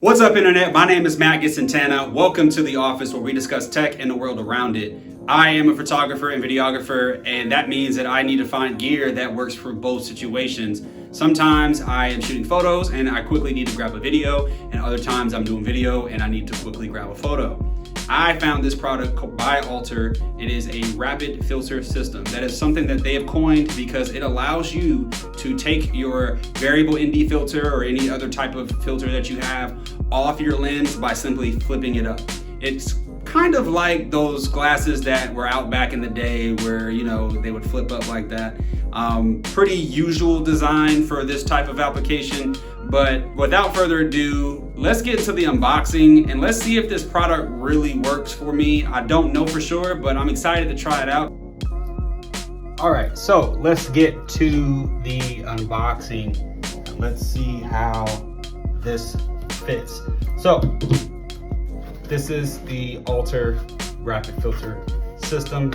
What's up, Internet? My name is Matt Santana. Welcome to the office where we discuss tech and the world around it. I am a photographer and videographer, and that means that I need to find gear that works for both situations. Sometimes I am shooting photos and I quickly need to grab a video, and other times I'm doing video and I need to quickly grab a photo. I found this product by Alter. It is a rapid filter system. That is something that they have coined because it allows you to take your variable ND filter or any other type of filter that you have off your lens by simply flipping it up. It's kind of like those glasses that were out back in the day where, you know, they would flip up like that. Pretty usual design for this type of application, but without further ado, let's get into the unboxing and let's see if this product really works for me. I don't know for sure, but I'm excited to try it out. All right, so let's get to the unboxing. Let's see how this fits. So this is the Alter rapid filter system.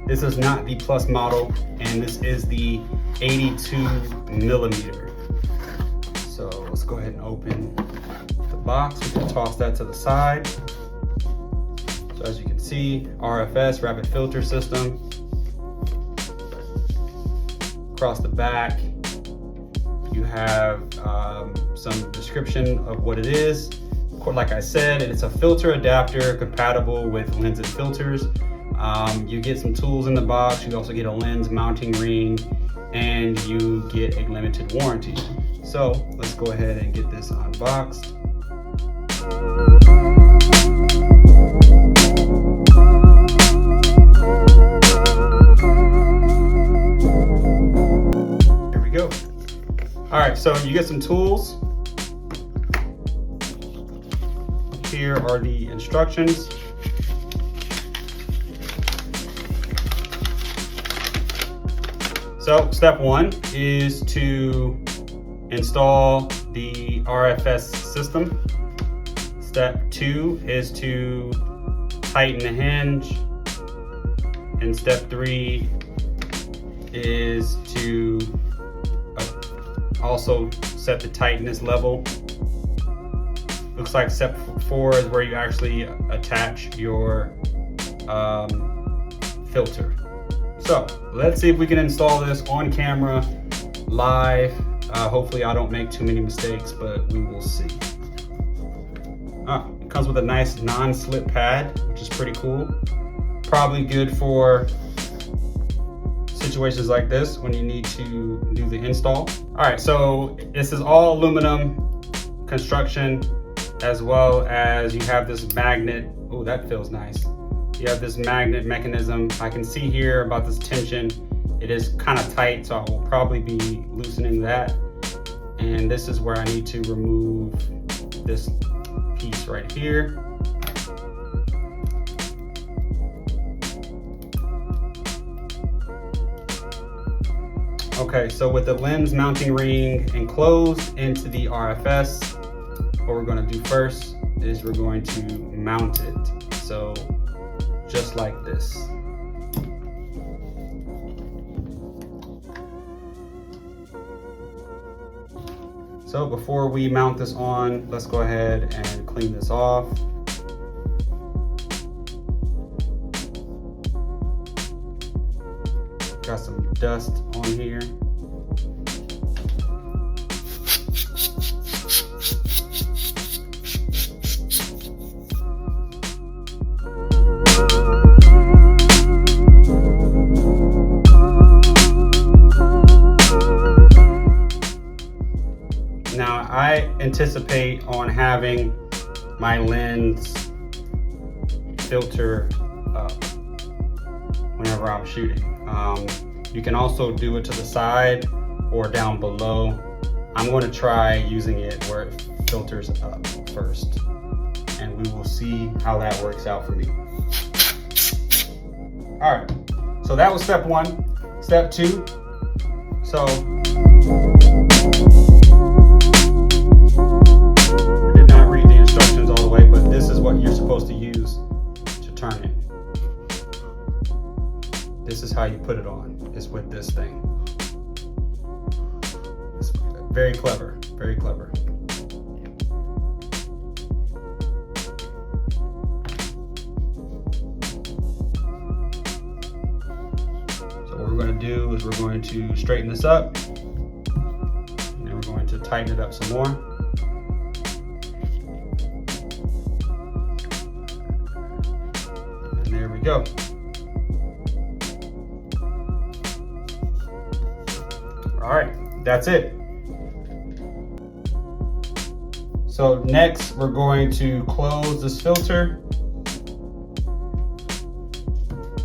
This is not the Plus model, and this is the 82 millimeter. So let's go ahead and open the box. We can toss that to the side. So as you can see, RFS, rapid filter system. Across the back, you have some description of what it is. Like I said, it's a filter adapter compatible with lens and filters. You get some tools in the box. You also get a lens mounting ring, and you get a limited warranty. So let's go ahead and get this unboxed. Here we go. All right, so you get some tools. Here are the instructions. So step one is to install the RFS system. Step two is to tighten the hinge. And step three is to also set the tightness level. Looks like step 4 is where you actually attach your filter. So let's see if we can install this on camera, live. Hopefully I don't make too many mistakes, but we will see. It comes with a nice non-slip pad, which is pretty cool. Probably good for situations like this when you need to do the install. All right, so this is all aluminum construction, as well as you have this magnet. Oh, that feels nice. You have this magnet mechanism. I can see here about this tension. It is kind of tight, so I will probably be loosening that. And this is where I need to remove this piece right here. Okay, so with the lens mounting ring enclosed into the RFS, what we're going to do first is we're going to mount it. So just like this. So before we mount this on, let's go ahead and clean this off. Got some dust on here. Now I anticipate on having my lens filter up whenever I'm shooting. You can also do it to the side or down below. I'm going to try using it where it filters up first, and we will see how that works out for me. All right, so that was step one. Step two, so I did not read the instructions all the way, but this is what you're supposed to use to turn it. This is how you put it on, is with this thing. It's very clever, very clever. do is we're going to straighten this up, and then we're going to tighten it up some more. And there we go. All right, that's it. So next, we're going to close this filter,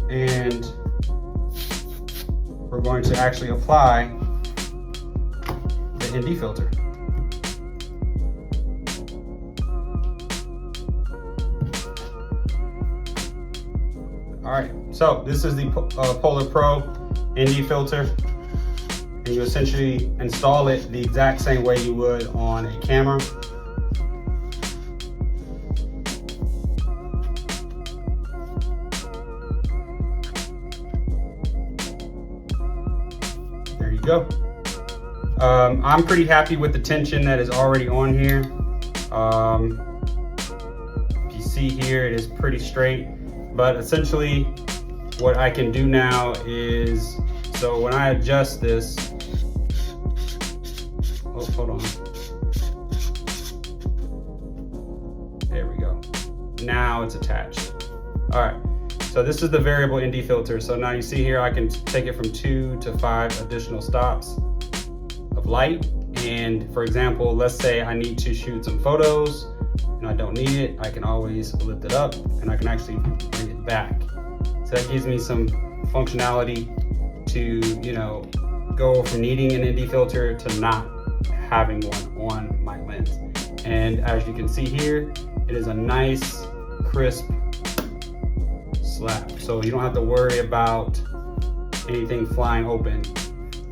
and we're going to actually apply the ND filter. All right, so this is the Polar Pro ND filter, and you essentially install it the exact same way you would on a camera. There you go. I'm pretty happy with the tension that is already on here. If you see here, it is pretty straight, but essentially what I can do now is, so when I adjust this, oh, hold on. There we go. Now it's attached. All right. So this is the variable ND filter. So now you see here, I can take it from 2 to 5 additional stops of light. And for example, let's say I need to shoot some photos and I don't need it, I can always lift it up and I can actually bring it back. So that gives me some functionality to, you know, go from needing an ND filter to not having one on my lens. And as you can see here, it is a nice, crisp slap, so you don't have to worry about anything flying open.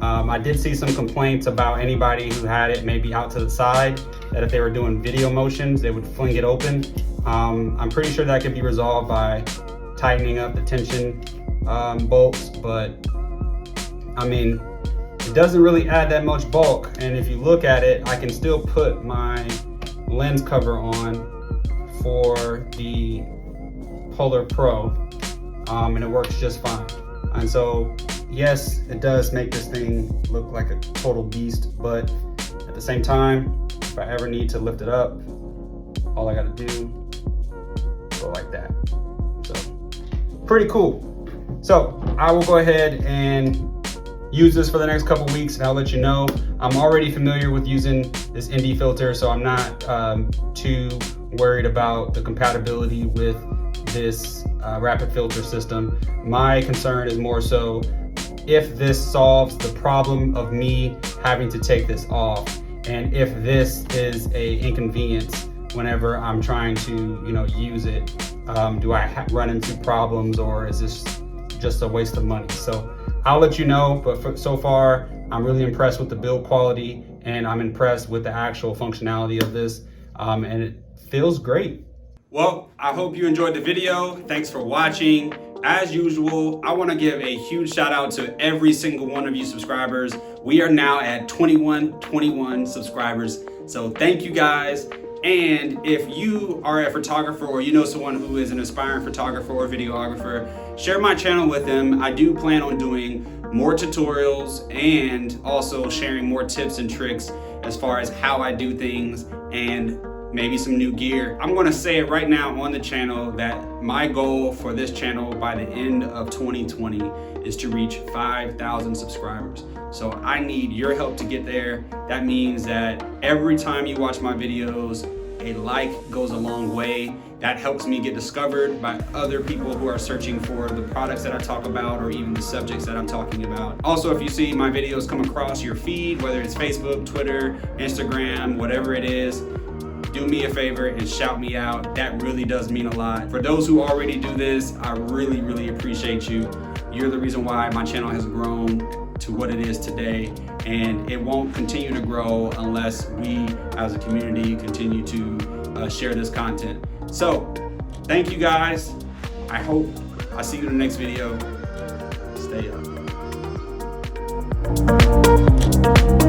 I did see some complaints about anybody who had it maybe out to the side, that if they were doing video motions, they would fling it open. I'm pretty sure that could be resolved by tightening up the tension bolts, but I mean, it doesn't really add that much bulk. And if you look at it, I can still put my lens cover on for the Polar Pro, and it works just fine. And so, yes, it does make this thing look like a total beast, but at the same time, if I ever need to lift it up, all I gotta do, go like that. So, pretty cool. So, I will go ahead and use this for the next couple weeks, and I'll let you know. I'm already familiar with using this ND filter, so I'm not too worried about the compatibility with this rapid filter system. My concern is more so if this solves the problem of me having to take this off, and if this is a inconvenience whenever I'm trying to, you know, use it. Do I run into problems, or is this just a waste of money? So I'll let you know, but so far I'm really impressed with the build quality, and I'm impressed with the actual functionality of this, and it feels great. Well, I hope you enjoyed the video. Thanks for watching. As usual, I want to give a huge shout out to every single one of you subscribers. We are now at 21 subscribers. So thank you guys. And if you are a photographer, or you know someone who is an aspiring photographer or videographer, share my channel with them. I do plan on doing more tutorials and also sharing more tips and tricks as far as how I do things, and maybe some new gear. I'm gonna say it right now on the channel that my goal for this channel by the end of 2020 is to reach 5,000 subscribers. So I need your help to get there. That means that every time you watch my videos, a like goes a long way. That helps me get discovered by other people who are searching for the products that I talk about, or even the subjects that I'm talking about. Also, if you see my videos come across your feed, whether it's Facebook, Twitter, Instagram, whatever it is, do me a favor and shout me out. That really does mean a lot. For those who already do this, I really, really appreciate you. You're the reason why my channel has grown to what it is today, and it won't continue to grow unless we as a community continue to share this content. So thank you guys. I hope I see you in the next video. Stay up.